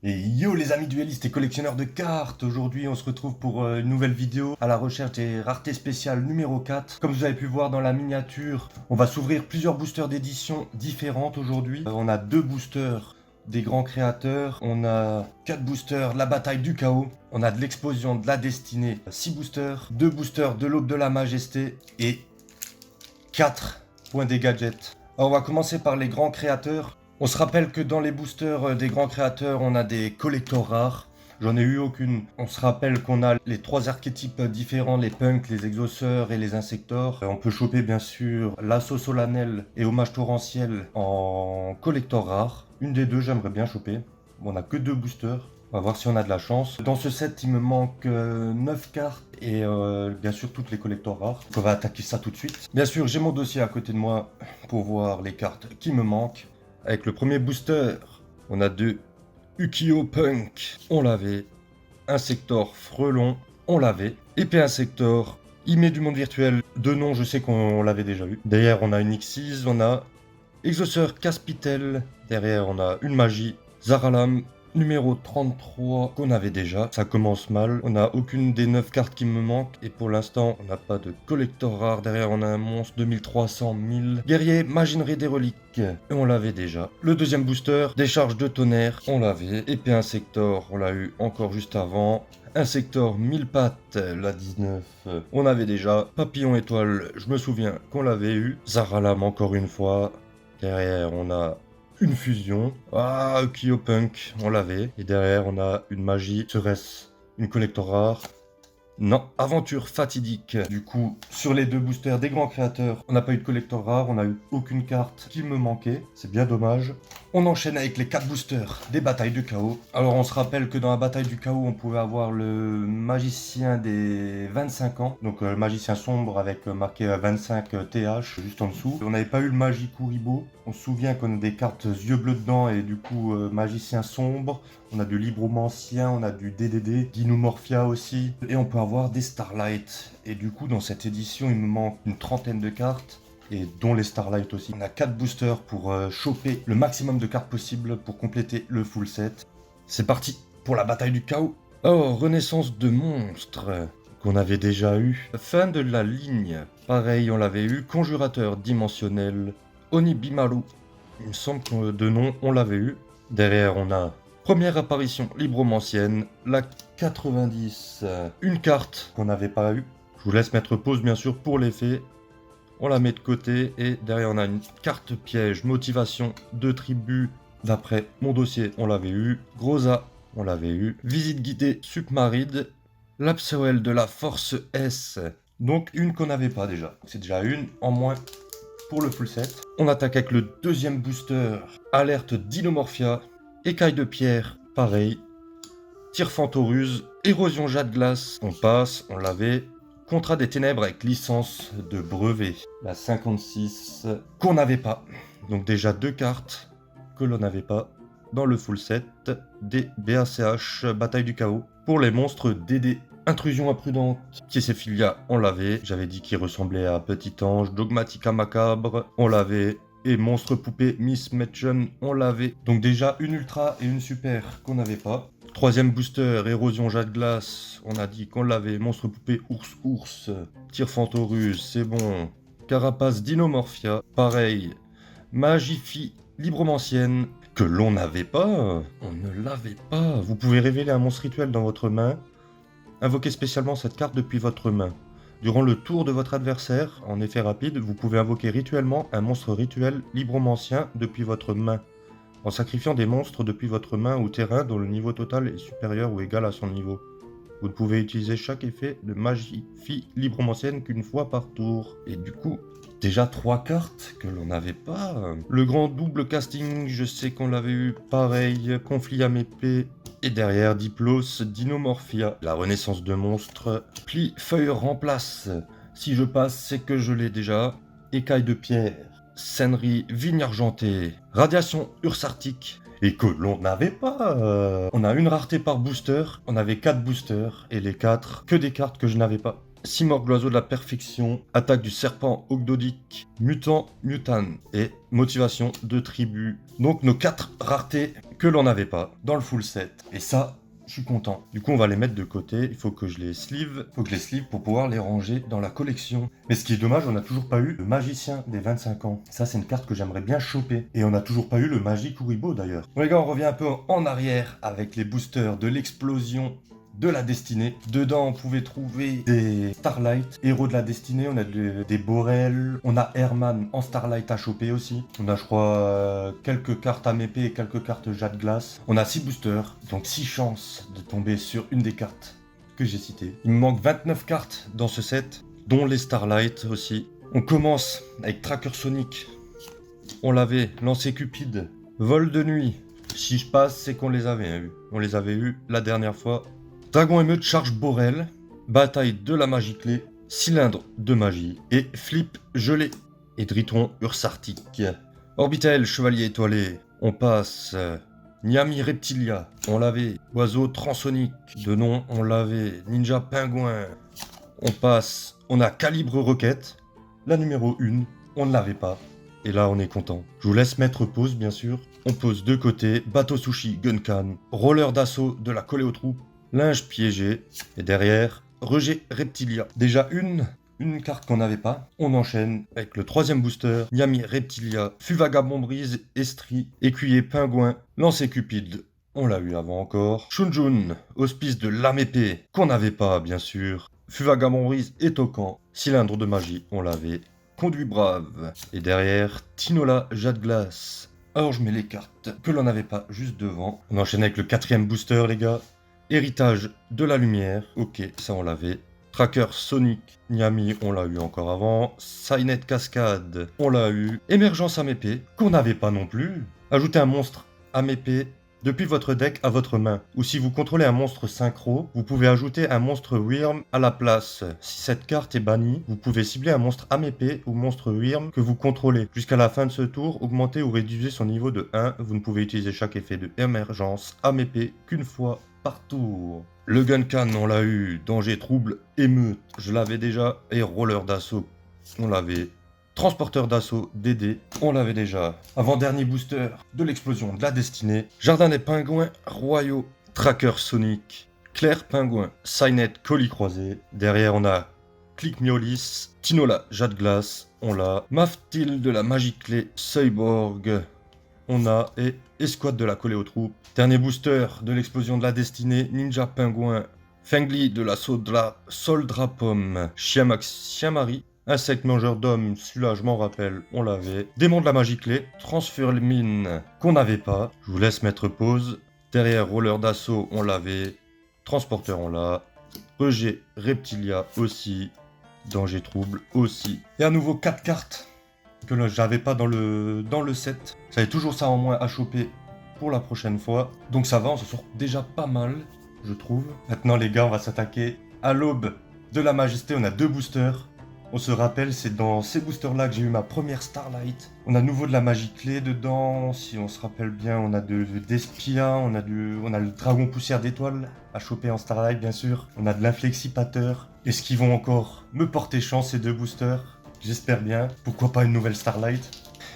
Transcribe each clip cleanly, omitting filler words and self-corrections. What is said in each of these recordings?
Et yo les amis duellistes et collectionneurs de cartes, aujourd'hui on se retrouve pour une nouvelle vidéo à la recherche des raretés spéciales numéro 4. Comme vous avez pu voir dans la miniature, on va s'ouvrir plusieurs boosters d'édition différentes aujourd'hui. On a 2 boosters des grands créateurs, on a 4 boosters de la bataille du chaos, on a de l'explosion de la destinée, 6 boosters, 2 boosters de l'aube de la majesté et 4 points des gadgets. Alors on va commencer par les grands créateurs. On se rappelle que dans les boosters des grands créateurs, on a des collectors rares. J'en ai eu aucune. On se rappelle qu'on a les 3 archétypes différents, les punks, les exauceurs et les insectors. On peut choper bien sûr l'assaut solennel et hommage torrentiel en collector rare. Une des deux, j'aimerais bien choper. Bon, on a que 2 boosters. On va voir si on a de la chance. Dans ce set, il me manque 9 cartes et bien sûr toutes les collectors rares. Donc on va attaquer ça tout de suite. Bien sûr, j'ai mon dossier à côté de moi pour voir les cartes qui me manquent. Avec le premier booster, on a 2 Ukio Punk, on l'avait. Insector Frelon, on l'avait. Épée Insector, Imé du monde virtuel, de nom, je sais qu'on l'avait déjà eu. Derrière, on a une Xyz, on a Exauceur Caspitel. Derrière, on a une magie, Zaralam, numéro 33 qu'on avait déjà. Ça commence mal. On n'a aucune des 9 cartes qui me manquent. Et pour l'instant, on n'a pas de collector rare. Derrière, on a un monstre 2300 1000. Guerrier, Maginerie des reliques. Et on l'avait déjà. Le deuxième booster, Décharge de tonnerre. On l'avait. Épée Insector, on l'a eu encore juste avant. Insector 1000 pattes, la 19, on avait déjà. Papillon étoile, je me souviens qu'on l'avait eu. Zaralam encore une fois. Derrière, on a une fusion. Ah, Kyopunk, on l'avait. Et derrière, on a une magie. Serait-ce une collector rare? Non, aventure fatidique. Du coup, sur les 2 boosters des grands créateurs, on n'a pas eu de collector rare, on n'a eu aucune carte qui me manquait. C'est bien dommage. On enchaîne avec les 4 boosters des batailles du chaos. Alors on se rappelle que dans la bataille du chaos, on pouvait avoir le magicien des 25 ans. Donc le magicien sombre avec marqué 25 TH juste en dessous. On n'avait pas eu le magie Kuribo. On se souvient qu'on a des cartes yeux bleus dedans et du coup magicien sombre. On a du libromancien, on a du DDD, Dinomorphia aussi. Et on peut avoir des Starlight. Et du coup dans cette édition, il me manque une trentaine de cartes. Et dont les Starlight aussi. On a 4 boosters pour choper le maximum de cartes possible pour compléter le full set. C'est parti pour la bataille du chaos. Oh, renaissance de monstres qu'on avait déjà eu. Fin de la ligne. Pareil, on l'avait eu. Conjurateur dimensionnel. Onibimaru. Il me semble que de nom, on l'avait eu. Derrière, on a première apparition libromancienne. La 90. Une carte qu'on n'avait pas eu. Je vous laisse mettre pause bien sûr pour l'effet. On la met de côté et derrière on a une carte piège, motivation de tribu. D'après mon dossier, on l'avait eu. Groza, on l'avait eu. Visite guidée submaride. L'Apsoel de la force S. Donc une qu'on n'avait pas déjà. C'est déjà une en moins pour le full set. On attaque avec le deuxième booster. Alerte Dinomorphia. Écaille de pierre, pareil. Tir Fantoruse. Érosion jade glace. On passe, on l'avait. Contrat des ténèbres avec licence de brevet. La 56 qu'on n'avait pas. Donc déjà 2 cartes que l'on n'avait pas dans le full set des BACH Bataille du Chaos. Pour les monstres DD. Intrusion imprudente. Kiesephilia, on l'avait. J'avais dit qu'il ressemblait à Petit Ange. Dogmatica Macabre, on l'avait. Et Monstre Poupée Miss Metchen, on l'avait. Donc déjà une ultra et une super qu'on n'avait pas. Troisième booster, érosion jade glace, on a dit qu'on l'avait. Monstre poupée ours, tir Fantoruse, c'est bon. Carapace Dinomorphia, pareil. Magifie libromancienne, que l'on n'avait pas. On ne l'avait pas. Vous pouvez révéler un monstre rituel dans votre main. Invoquez spécialement cette carte depuis votre main. Durant le tour de votre adversaire, en effet rapide, vous pouvez invoquer rituellement un monstre rituel libromancien depuis votre main, en sacrifiant des monstres depuis votre main ou terrain dont le niveau total est supérieur ou égal à son niveau. Vous ne pouvez utiliser chaque effet de magie libromancienne qu'une fois par tour. Et du coup, déjà 3 cartes que l'on n'avait pas. Le grand double casting, je sais qu'on l'avait eu pareil. Conflit à épée. Et derrière, Diplos, Dinomorphia. La renaissance de monstres. Pli, feuille, remplace. Si je passe, c'est que je l'ai déjà. Écaille de pierre. Scènerie, vigne argentée. Radiation ursarctique. Et que l'on n'avait pas. On a une rareté par booster. On avait 4 boosters. Et les 4, que des cartes que je n'avais pas. Simorgue, l'oiseau de la perfection, attaque du serpent ogdodique, mutant, mutan et motivation de tribu. Donc nos 4 raretés que l'on n'avait pas dans le full set. Et ça, je suis content. Du coup, on va les mettre de côté. Il faut que je les sleeve. Pour pouvoir les ranger dans la collection. Mais ce qui est dommage, on n'a toujours pas eu le magicien des 25 ans. Ça, c'est une carte que j'aimerais bien choper. Et on n'a toujours pas eu le Magic Uribo d'ailleurs. Bon les gars, on revient un peu en arrière avec les boosters de l'explosion de la destinée. Dedans, on pouvait trouver des Starlight, héros de la destinée. On a des Borel, on a Herman en Starlight à choper aussi. On a, je crois, quelques cartes Amépée et quelques cartes Jade Glace. On a 6 boosters, donc 6 chances de tomber sur une des cartes que j'ai citées. Il me manque 29 cartes dans ce set, dont les Starlight aussi. On commence avec Tracker Sonic. On l'avait, Lancer Cupide, Vol de nuit. Si je passe, c'est qu'on les avait eus. On les avait eus la dernière fois. Dragon émeute charge Borel, bataille de la magie clé, cylindre de magie et flip gelé. Et Driton Ursartic. Orbitel chevalier étoilé, on passe. Niami Reptilia, on l'avait. Oiseau transonique, de nom on l'avait. Ninja Pingouin, on passe. On a Calibre Roquette, la numéro 1, on ne l'avait pas. Et là on est content. Je vous laisse mettre pause bien sûr. On pose de côté, Bateau Sushi Gunkan, roller d'assaut de la collée aux troupes. Linge piégé, et derrière, Rejet Reptilia. Déjà une carte qu'on n'avait pas. On enchaîne avec le troisième booster, Niami Reptilia, Fuvagabond Brise, Estrie, Écuyer Pingouin, Lancer Cupide. On l'a eu avant encore. Shunjun, Hospice de l'Amépée, qu'on n'avait pas bien sûr. Fuvagabond Brise et Tokan, Cylindre de magie, on l'avait. Conduit Brave. Et derrière, Tinola Jade Glace. Alors je mets les cartes que l'on n'avait pas juste devant. On enchaîne avec le quatrième booster les gars. Héritage de la lumière, ok, ça on l'avait. Tracker Sonic, Niami, on l'a eu encore avant. Cynet Cascade, on l'a eu. Émergence Amépée, qu'on n'avait pas non plus. Ajoutez un monstre Amépée depuis votre deck à votre main. Ou si vous contrôlez un monstre synchro, vous pouvez ajouter un monstre Wyrm à la place. Si cette carte est bannie, vous pouvez cibler un monstre Amépée ou monstre Wyrm que vous contrôlez. Jusqu'à la fin de ce tour, augmentez ou réduisez son niveau de 1. Vous ne pouvez utiliser chaque effet de émergence Amépée qu'une fois par tour. Le Gunkan, on l'a eu. Danger, trouble, émeute, je l'avais déjà. Et roller d'assaut, on l'avait. Transporteur d'assaut, DD, on l'avait déjà. Avant-dernier booster de l'explosion de la destinée. Jardin des pingouins royaux. Tracker Sonic. Claire Pingouin. Cynet colis croisé. Derrière, on a Click Miolis. Tinola Jade Glace, on l'a. Maftil de la magie clé. Cyborg, on a. Et Escouade de la collée aux troupes. Dernier booster de l'explosion de la destinée, Ninja Pingouin, Fengli de la Soldrapom, Chien Marie, Insecte mangeur d'hommes, celui-là je m'en rappelle, on l'avait. Démon de la magie clé, Transfurmine, qu'on n'avait pas, je vous laisse mettre pause. Derrière Roller d'assaut, on l'avait. Transporteur, on l'a. Rejet Reptilia aussi. Danger trouble aussi. Et à nouveau 4 cartes que j'avais pas dans le set. J'avais toujours ça en moins à choper pour la prochaine fois. Donc ça va, on se sort déjà pas mal, je trouve. Maintenant les gars, on va s'attaquer à l'aube de la majesté. On a 2 boosters. On se rappelle, c'est dans ces boosters-là que j'ai eu ma première Starlight. On a nouveau de la magie clé dedans, si on se rappelle bien. On a d'Espia, on a le dragon poussière d'étoiles à choper en Starlight, bien sûr. On a de l'inflexipateur. Est-ce qu'ils vont encore me porter chance, ces 2 boosters? J'espère bien. Pourquoi pas une nouvelle Starlight?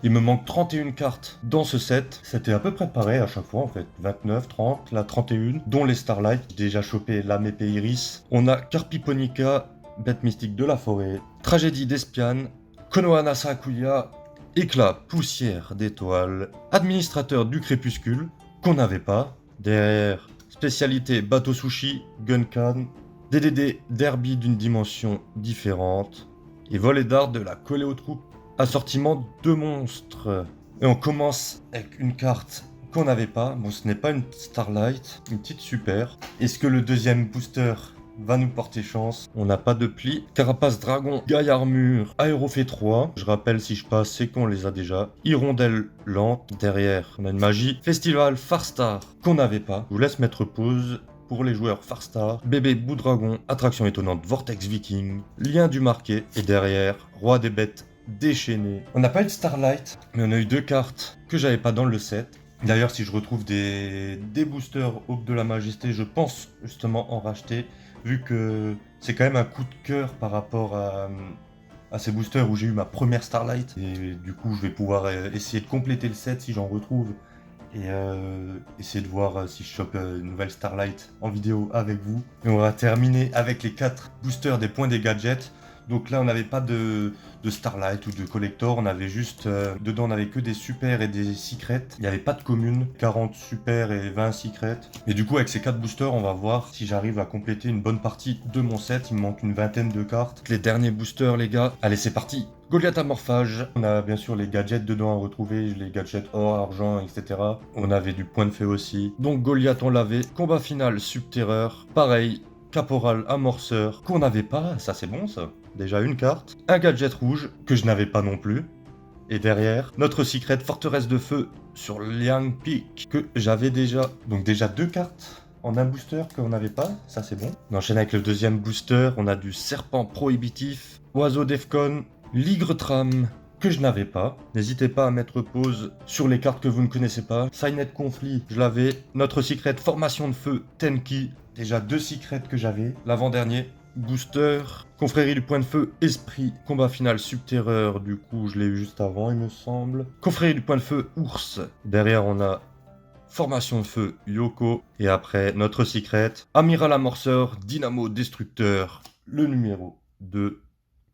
Il me manque 31 cartes dans ce set. C'était à peu près pareil à chaque fois en fait. 29, 30, la 31, dont les Starlight. Déjà chopé l'Amépée Iris. On a Carpiponica, bête mystique de la forêt. Tragédie d'Espiane. Konohana Sakuya. Éclat, poussière d'étoiles. Administrateur du crépuscule, qu'on n'avait pas. Derrière, spécialité bateau sushi, Gunkan. DDD, derby d'une dimension différente. Et volet d'art de la collée aux troupes. Assortiment de monstres. Et on commence avec une carte qu'on n'avait pas. Bon, ce n'est pas une Starlight, une petite super. Est-ce que le deuxième booster va nous porter chance? On n'a pas de pli. Carapace Dragon, Gaille Armure, Aérophée 3. Je rappelle, si je passe, c'est qu'on les a déjà. Hirondelle Lente. Derrière, on a une magie. Festival Farstar, qu'on n'avait pas. Je vous laisse mettre pause. Pour les joueurs Farstar, Bébé Bout-Dragon, Attraction étonnante Vortex Viking, Lien du marqué, et derrière, Roi des bêtes déchaîné. On n'a pas eu de Starlight, mais on a eu 2 cartes que j'avais pas dans le set. D'ailleurs, si je retrouve des boosters Aube de la Majesté, je pense justement en racheter, vu que c'est quand même un coup de cœur par rapport à ces boosters où j'ai eu ma première Starlight. Et du coup, je vais pouvoir essayer de compléter le set si j'en retrouve et essayer de voir si je chope une nouvelle Starlight en vidéo avec vous. Et on va terminer avec les 4 boosters des points des gadgets. Donc là, on n'avait pas de Starlight ou de Collector, on avait juste... dedans, on n'avait que des super et des secrets. Il n'y avait pas de commune, 40 super et 20 secrets. Et du coup, avec ces 4 boosters, on va voir si j'arrive à compléter une bonne partie de mon set. Il me manque une vingtaine de cartes. Les derniers boosters, les gars. Allez, c'est parti. Goliath à morphage. On a bien sûr les gadgets dedans à retrouver, les gadgets or, argent, etc. On avait du point de fée aussi. Donc Goliath, on l'avait. Combat final, subterreur. Pareil. Caporal amorceur, qu'on n'avait pas, ça c'est bon ça. Déjà une carte. Un gadget rouge, que je n'avais pas non plus. Et derrière, notre secret forteresse de feu sur Liang Peak, que j'avais déjà. Donc déjà 2 cartes en un booster qu'on n'avait pas, ça c'est bon. On enchaîne avec le deuxième booster, on a du serpent prohibitif, oiseau Defcon, ligre tram, que je n'avais pas. N'hésitez pas à mettre pause sur les cartes que vous ne connaissez pas. Signet conflit, je l'avais. Notre secret formation de feu, Tenki. Déjà 2 secrets que j'avais. L'avant-dernier, booster. Confrérie du point de feu, esprit. Combat final, subterreur. Du coup, je l'ai eu juste avant, il me semble. Confrérie du point de feu, ours. Derrière, on a formation de feu, Yoko. Et après, notre secret, amiral amorceur, dynamo destructeur. Le numéro 2.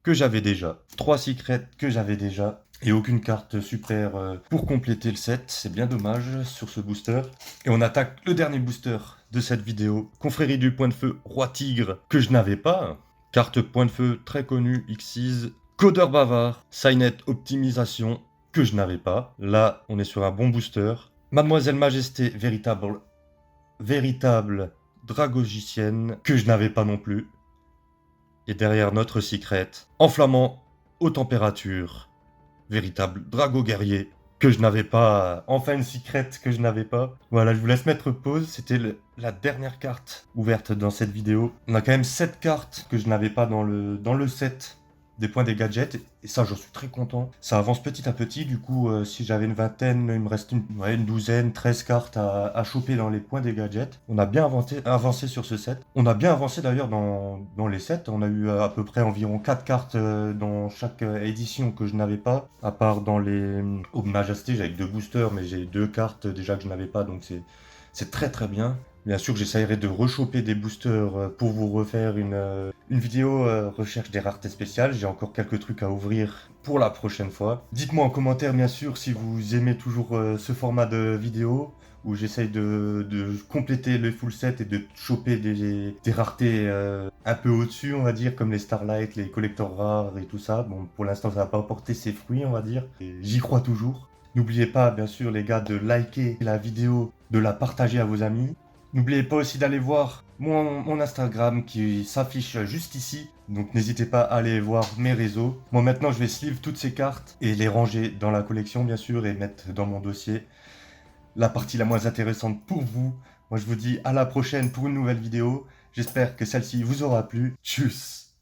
Que j'avais déjà. 3 secrets que j'avais déjà. Et aucune carte super pour compléter le set. C'est bien dommage sur ce booster. Et on attaque le dernier booster de cette vidéo. Confrérie du point de feu, roi tigre, que je n'avais pas. Carte point de feu très connue, Xyz. Codeur bavard, Signet optimisation, que je n'avais pas. Là, on est sur un bon booster. Mademoiselle Majesté, véritable dragogicienne, que je n'avais pas non plus. Et derrière notre secret, enflammant aux températures, véritable drago guerrier, que je n'avais pas. Enfin une secret que je n'avais pas. Voilà, je vous laisse mettre pause, c'était la dernière carte ouverte dans cette vidéo. On a quand même 7 cartes que je n'avais pas dans le set des points des gadgets, et ça j'en suis très content. Ça avance petit à petit, du coup si j'avais une vingtaine, il me reste une douzaine, 13 cartes à choper dans les points des gadgets. On a bien avancé sur ce set. On a bien avancé d'ailleurs dans les sets, on a eu à peu près environ 4 cartes dans chaque édition que je n'avais pas, à part dans les Aube Majesté, j'avais 2 boosters, mais j'ai 2 cartes déjà que je n'avais pas, donc c'est très très bien. Bien sûr, j'essaierai de rechoper des boosters pour vous refaire une vidéo recherche des raretés spéciales. J'ai encore quelques trucs à ouvrir pour la prochaine fois. Dites-moi en commentaire, bien sûr, si vous aimez toujours ce format de vidéo où j'essaye de compléter le full set et de choper des raretés un peu au-dessus, on va dire, comme les Starlight, les collectors rares et tout ça. Bon, pour l'instant, ça n'a pas apporté ses fruits, on va dire. Et j'y crois toujours. N'oubliez pas, bien sûr, les gars, de liker la vidéo, de la partager à vos amis. N'oubliez pas aussi d'aller voir mon Instagram qui s'affiche juste ici. Donc n'hésitez pas à aller voir mes réseaux. Moi maintenant je vais sleeve toutes ces cartes et les ranger dans la collection bien sûr et mettre dans mon dossier. La partie la moins intéressante pour vous. Moi je vous dis à la prochaine pour une nouvelle vidéo. J'espère que celle-ci vous aura plu. Tchuss!